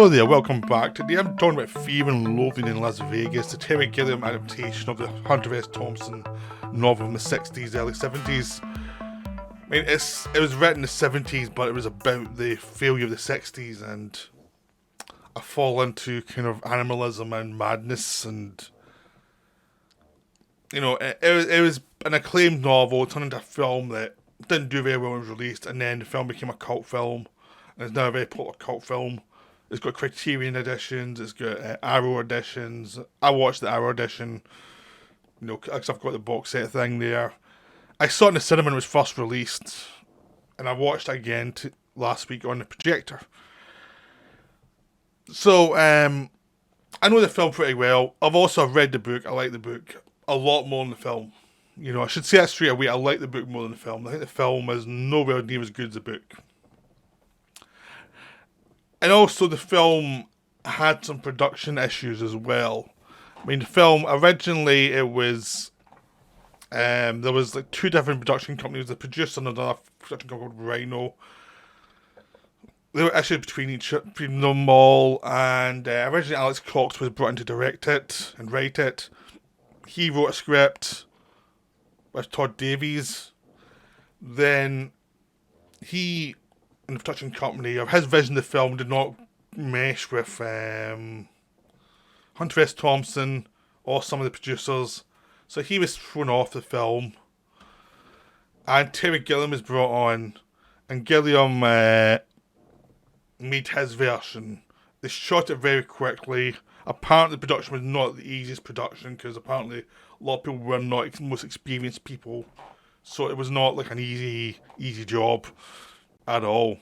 Hello there, welcome back. Today I'm talking about Fear and Loathing in Las Vegas, the Terry Gilliam adaptation of the Hunter S Thompson novel in the 60s, early 70s. I mean, it was written in the 70s, but it was about the failure of the 60s and a fall into kind of animalism and madness, and you know, it was an acclaimed novel. It turned into a film that didn't do very well when it was released, and then the film became a cult film, and it's now a very popular cult film. It's got Criterion editions, it's got Arrow editions. I watched the Arrow edition, you know, because I've got the box set thing there. I saw it in the cinema when it was first released, and I watched it again last week on the projector. So, I know the film pretty well. I've also read the book. I like the book a lot more than the film. You know, I should say that straight away. I like the book more than the film. I think the film is nowhere near as good as the book. And also the film had some production issues as well. I mean, the film, originally it was, there was like two different production companies, the producer and another production company called Rhino. They were issued between them all, and originally Alex Cox was brought in to direct it and write it. He wrote a script with Todd Davies. Then he, in the production company, of his vision of the film did not mesh with Hunter S Thompson or some of the producers, so he was thrown off the film. And Terry Gilliam was brought on, and Gilliam made his version. They shot it very quickly. Apparently, the production was not the easiest production because apparently a lot of people were not most experienced people, so it was not like an easy job at all.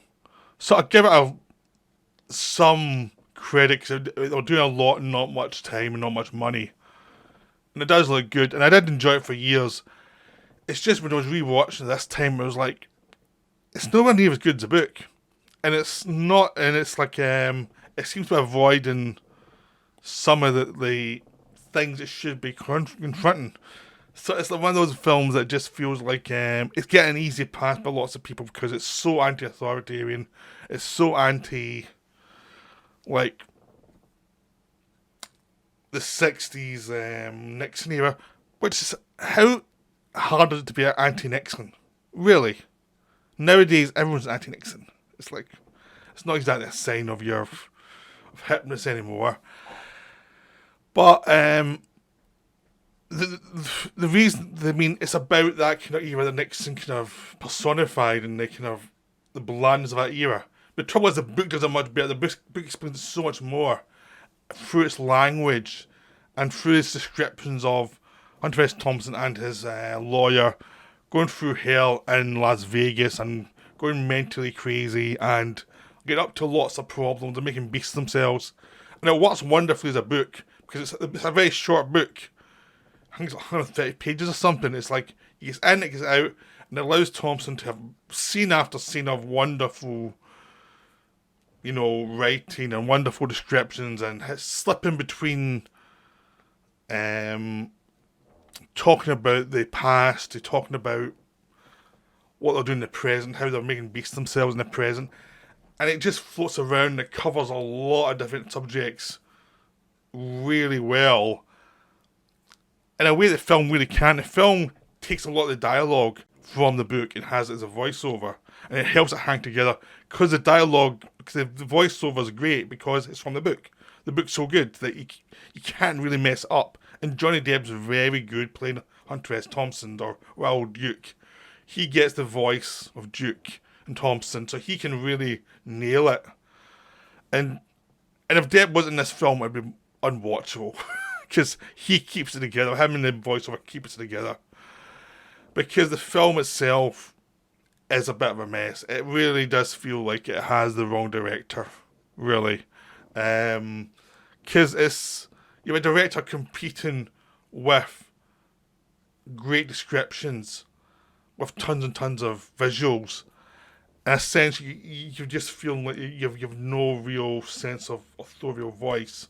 So I give it some credit because they're doing a lot in not much time and not much money, and it does look good. And I did enjoy it for years. It's just when I was rewatching this time, it was like it's nowhere near as good as the book, and it's not. And it's like it seems to be avoiding some of the things it should be confronting. So it's like one of those films that just feels like it's getting an easy pass by lots of people because it's so anti-authoritarian. It's so anti, like, the 60s Nixon era. Which is, how hard is it to be anti-Nixon? Really? Nowadays, everyone's anti-Nixon. It's like, it's not exactly a sign of your of hipness anymore. But, the reason, I mean, it's about that kind of era that Nixon kind of personified and the blandness of that era. The trouble is the book does it much better. The book explains so much more through its language and through its descriptions of Hunter S. Thompson and his lawyer going through hell in Las Vegas and going mentally crazy and getting up to lots of problems and making beasts themselves. And it works wonderfully as a book because it's a very short book. I think it's 130 pages or something. It's like, he gets in, it gets out, and it allows Thompson to have scene after scene of wonderful, you know, writing and wonderful descriptions, and slipping between talking about the past to talking about what they're doing in the present, how they're making beasts themselves in the present. And it just floats around and it covers a lot of different subjects really well. In a way the film really can. The film takes a lot of the dialogue from the book and has it as a voiceover, and it helps it hang together because the dialogue, because the voiceover is great because it's from the book. The book's so good that you can't really mess it up. And Johnny Depp's very good playing Hunter S. Thompson or old Duke. He gets the voice of Duke and Thompson, so he can really nail it. And if Depp wasn't in this film, it'd be unwatchable. Because he keeps it together. Him and the voiceover keeps it together. Because the film itself is a bit of a mess. It really does feel like it has the wrong director. Really. Because you have a director competing with great descriptions, with tons and tons of visuals. And essentially, you just feel like you have no real sense of authorial voice.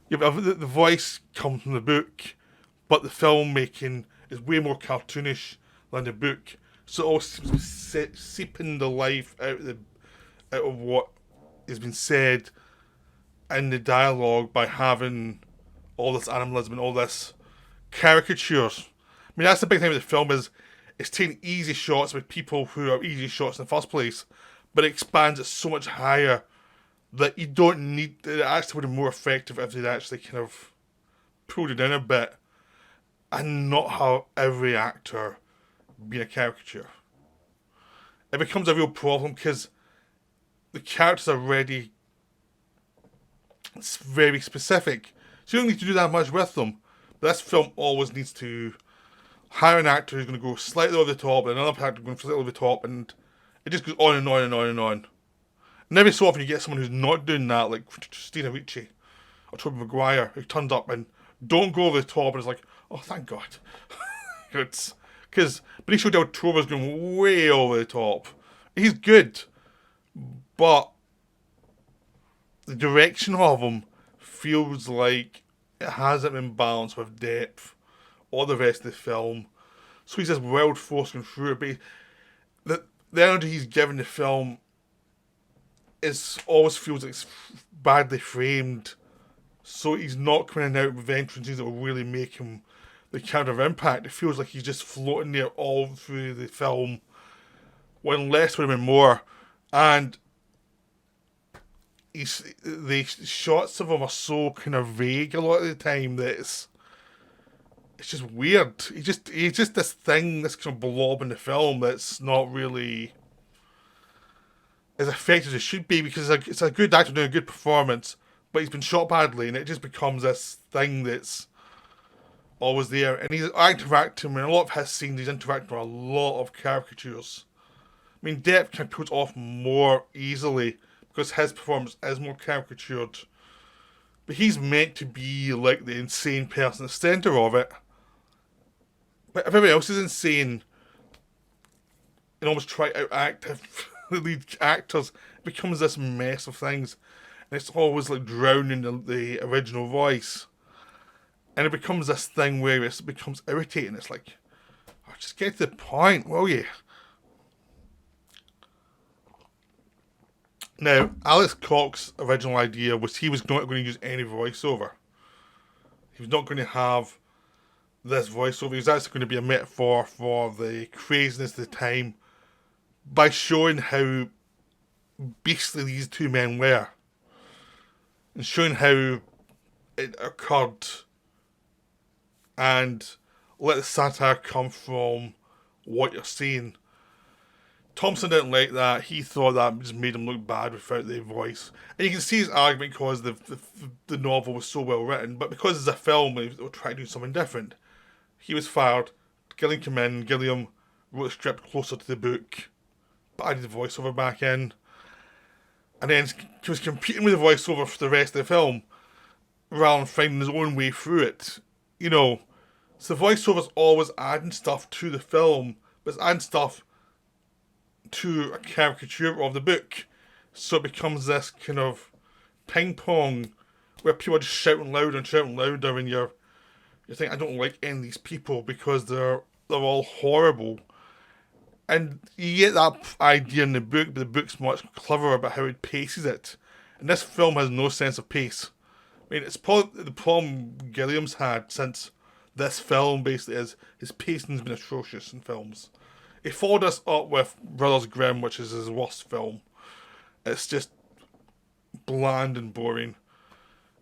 The voice comes from the book, but the filmmaking is way more cartoonish than the book. So it all seems to seeping the life out of what has been said in the dialogue by having all this animalism and all this caricatures. I mean, that's the big thing with the film is it's taking easy shots with people who are easy shots in the first place, but it expands it so much higher that you don't need. It actually would have been more effective if they'd actually kind of pulled it down a bit and not have every actor being a caricature. It becomes a real problem because the characters are already very specific, so you don't need to do that much with them. But this film always needs to hire an actor who's going to go slightly over the top, and another actor going slightly over the top, and it just goes on and on and on and on. And every so often you get someone who's not doing that, like Christina Ricci or Tobey Maguire, who turns up and don't go over the top, and it's like, oh, thank God. It's because Benicio del Toro's going way over the top. He's good, but the direction of him feels like it hasn't been balanced with depth or the rest of the film. So he's this wild force going through it, but the energy he's given the film always feels like it's badly framed. So he's not coming out with entrances that will really make him the kind of impact. It feels like he's just floating there all through the film, when less would have been more. And the shots of him are so kind of vague a lot of the time that it's just weird. He's just this thing, this kind of blob in the film that's not really as effective as it should be, because it's a good actor doing a good performance, but he's been shot badly, and it just becomes this thing that's always there. And he's interacting in a lot of his scenes. He's interacting with a lot of caricatures. I mean, Depp can put off more easily because his performance is more caricatured, but he's meant to be like the insane person at the centre of it. But everybody else is insane and almost try to outact the lead actors. It becomes this mess of things, and it's always like drowning the original voice. And it becomes this thing where it becomes irritating. It's like, oh, just get to the point, will you? Now, Alex Cox's original idea was he was not going to use any voiceover. He was not going to have this voiceover. He was actually going to be a metaphor for the craziness of the time by showing how beastly these two men were and showing how it occurred, and let the satire come from what you're seeing. Thompson didn't like that. He thought that just made him look bad without the voice. And you can see his argument because the novel was so well written, but because it's a film and they were trying to do something different, he was fired. Gilliam came in. Gilliam wrote the script closer to the book, but added the voiceover back in. And then he was competing with the voiceover for the rest of the film, rather than finding his own way through it. You know, so the voiceover's always adding stuff to the film, but it's adding stuff to a caricature of the book. So it becomes this kind of ping pong where people are just shouting louder and shouting louder, and you think, I don't like any of these people because they're all horrible. And you get that idea in the book, but the book's much cleverer about how it paces it. And this film has no sense of pace. I mean, it's probably the problem Gilliam's had since this film basically is his pacing's been atrocious in films. He followed us up with Brothers Grimm, which is his worst film. It's just bland and boring.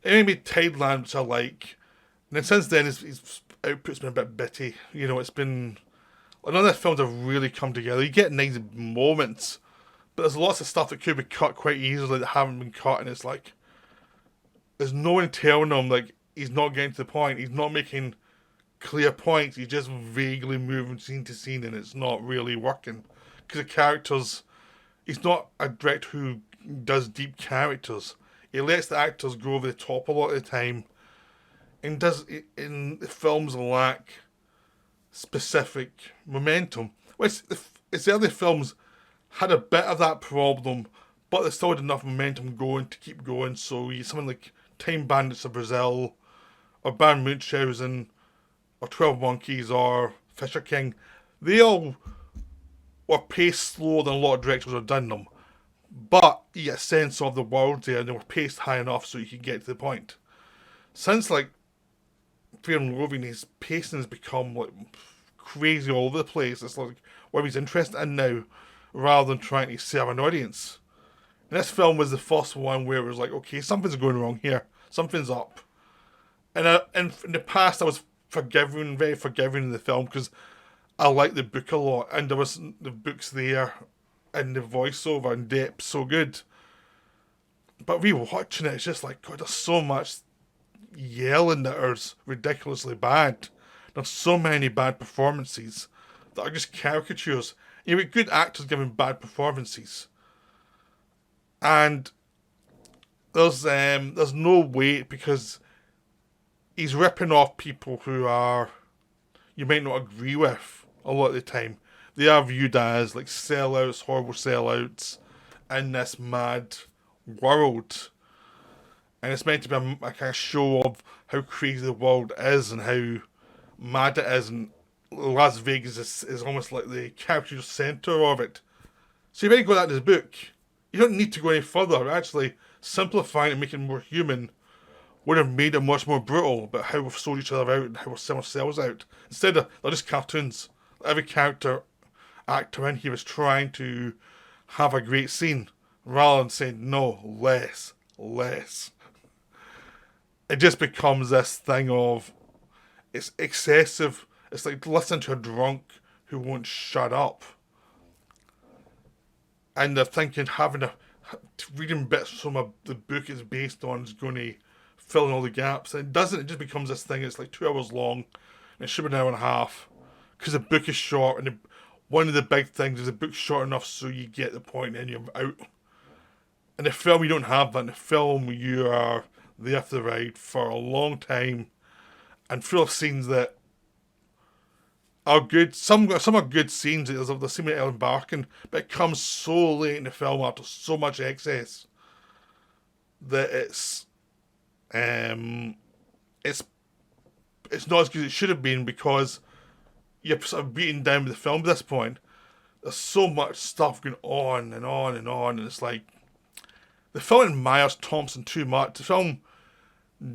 It made Tideland, which I like. And then since then, his output's been a bit bitty. You know, it's been... none of the films have really come together. You get nice moments, but there's lots of stuff that could be cut quite easily that haven't been cut, and it's like... there's no one telling him, like, he's not getting to the point. He's not making clear points. He's just vaguely moving scene to scene, and it's not really working. Because the characters... he's not a director who does deep characters. He lets the actors go over the top a lot of the time. And in the films lack specific momentum. Which it's the other films had a bit of that problem, but they still had enough momentum going to keep going. So you something like Time Bandits of Brazil, or Baron Munchausen, or 12 Monkeys, or Fisher King. They all were paced slower than a lot of directors have done them. But you get a sense of the world there, and they were paced high enough so you can get to the point. Since like Fear and Loathing, his pacing has become like crazy all over the place. It's like what he's interested in now, rather than trying to serve an audience. And this film was the first one where it was like, okay, something's going wrong here, something's up. And in the past, I was forgiving, very forgiving in the film because I liked the book a lot, and there was the books there, and the voiceover and depth so good. But rewatching it, it's just like, God, there's so much yelling that is ridiculously bad. There's so many bad performances that are just caricatures. You know, good actors giving bad performances, and there's no weight because he's ripping off people who are you might not agree with a lot of the time. They are viewed as like sellouts, horrible sellouts in this mad world. And it's meant to be a kind of show of how crazy the world is and how mad it is. And Las Vegas is almost like the capture center of it. So you might go that in his book. You don't need to go any further. Actually, simplifying and making it more human would have made it much more brutal about how we've sold each other out and how we're selling ourselves out. Instead of, they're just cartoons. Every actor in here is trying to have a great scene rather than saying, no, less. It just becomes this thing of, it's excessive. It's like listening to a drunk who won't shut up. And they're thinking reading bits from the book it's based on is going to fill in all the gaps. And it doesn't. It just becomes this thing. It's like 2 hours long. And it should be an hour and a half. Because the book is short. And one of the big things is the book's short enough so you get the point and you're out. In the film, you don't have that. In the film, you are there for the ride for a long time. And full of scenes that are good. Some are good scenes. There's the scene with Ellen Barkin. But it comes so late in the film after so much excess that it's not as good as it should have been because you're sort of beaten down with the film at this point. There's so much stuff going on and on and on, and it's like the film admires Thompson too much. The film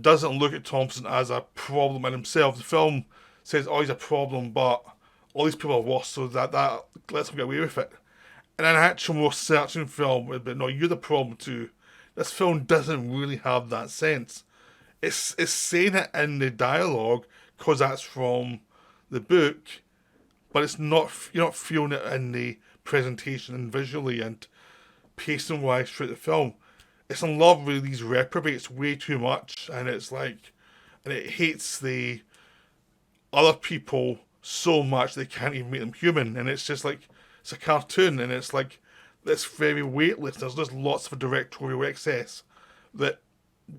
doesn't look at Thompson as a problem in himself. The film says, oh, he's a problem, but all these people are worse, so that lets him get away with it. And an actual more searching film would be, no, you're the problem too. This film doesn't really have that sense. It's saying it in the dialogue because that's from the book, but it's not. You're not feeling it in the presentation and visually and pacing wise throughout the film. It's in love with these reprobates way too much, and it's like, and it hates the other people so much they can't even make them human, and it's just like it's a cartoon, and it's like it's very weightless. There's just lots of directorial excess that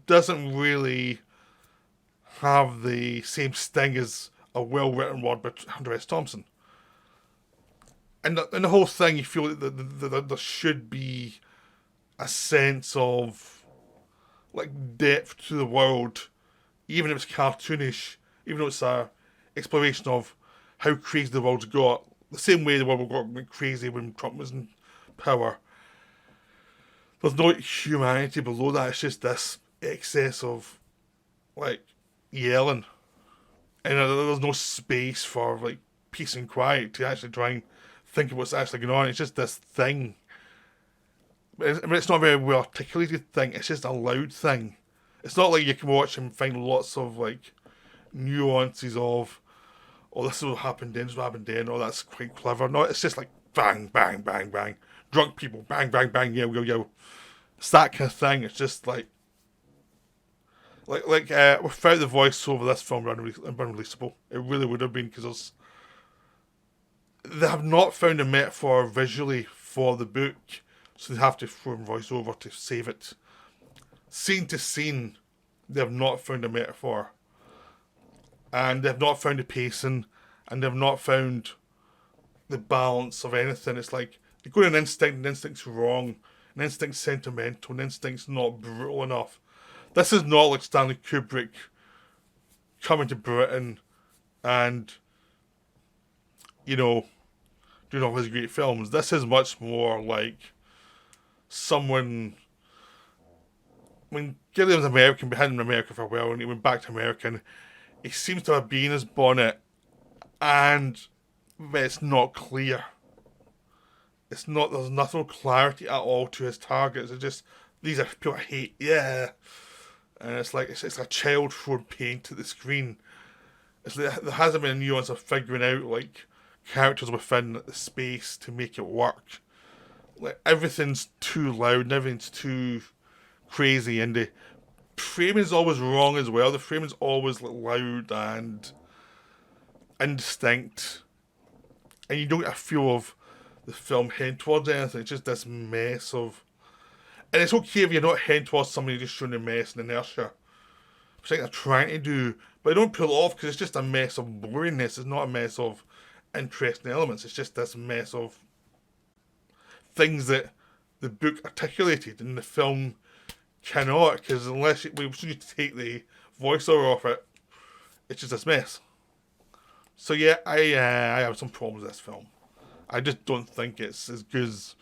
doesn't really have the same sting as a well-written word by Hunter S Thompson. And the whole thing, you feel that there should be a sense of like depth to the world, even if it's cartoonish, even though it's a exploration of how crazy the world's got. The same way the world went crazy when Trump was in power. There's no humanity below that. It's just this excess of like yelling, and there's no space for like peace and quiet to actually try and think of what's actually going on. It's just this thing. It's not a very well articulated thing. It's just a loud thing. It's not like you can watch and find lots of like nuances of, oh, this is what happened then, this is what happened then. Oh, that's quite clever. No, it's just like bang, bang, bang, bang. Drunk people, bang, bang, bang, yo. It's that kind of thing. It's just like without the voiceover, this film would be unreleasable. It really would have been, because they have not found a metaphor visually for the book, so they have to throw in voiceover to save it. Scene to scene, they have not found a metaphor, and they have not found a pacing, and they have not found the balance of anything. It's like you go to an instinct, and instinct's wrong, an instinct's sentimental, an instinct's not brutal enough. This is not like Stanley Kubrick coming to Britain and, doing all his great films. This is much more like someone. I mean, Gilliam's American, been in America for a while, and he went back to America, and he seems to have been his bonnet, and it's not clear. It's not. There's nothing clarity at all to his targets. It's just these are people I hate. Yeah, and it's like it's a child throwing paint at the screen. It's like, there hasn't been a nuance of figuring out like characters within the space to make it work. Like everything's too loud and everything's too crazy, and the framing is always wrong as well. The framing is always like, loud and indistinct, and you don't get a feel of the film heading towards anything. It's just this mess of, and it's okay if you're not heading towards somebody just showing the mess and inertia, which I think they're trying to do, but they don't pull it off because it's just a mess of boringness. It's not a mess of interesting elements. It's just this mess of things that the book articulated and the film cannot, because unless we need to take the voiceover off it, it's just this mess. So yeah, I have some problems with this film. I just don't think it's as good as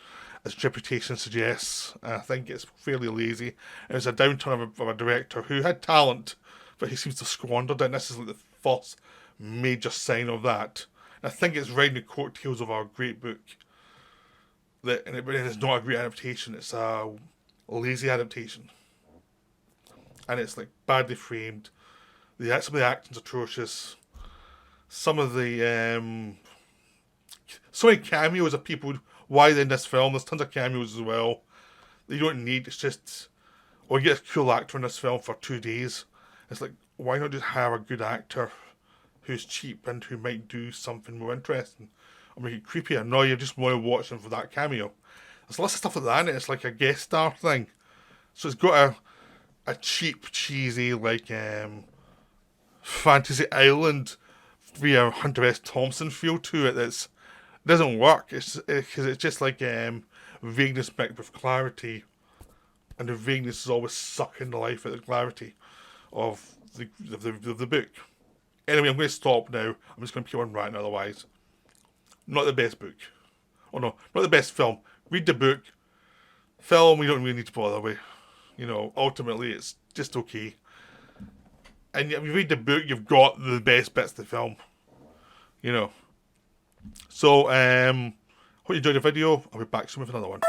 its reputation suggests. I think it's fairly lazy. And it's a downturn of a director who had talent, but he seems to have squandered it. And this is like the first major sign of that. And I think it's riding the coattails of our great book. And it's not a great adaptation. It's a lazy adaptation. And it's like badly framed. Some of the acting's atrocious. Some of the so many cameos of people. Why in this film? There's tons of cameos as well. That you don't need. It's just, or you get a cool actor in this film for 2 days. It's like, why not just hire a good actor who's cheap and who might do something more interesting or make it creepier? No, you just want to watch them for that cameo. There's lots of stuff like that in it. It's like a guest star thing. So it's got a cheap, cheesy, like Fantasy Island via Hunter S Thompson feel to it that's doesn't work. It's just like vagueness mixed with clarity, and the vagueness is always sucking the life out of the clarity of the book. Anyway, I'm going to stop now. I'm just going to keep on writing otherwise. Not the best book. Oh no, not the best film. Read the book. Film we don't really need to bother with. You know, ultimately it's just okay. And if you read the book, you've got the best bits of the film. You know. So, hope you enjoyed the video. I'll be back soon with another one.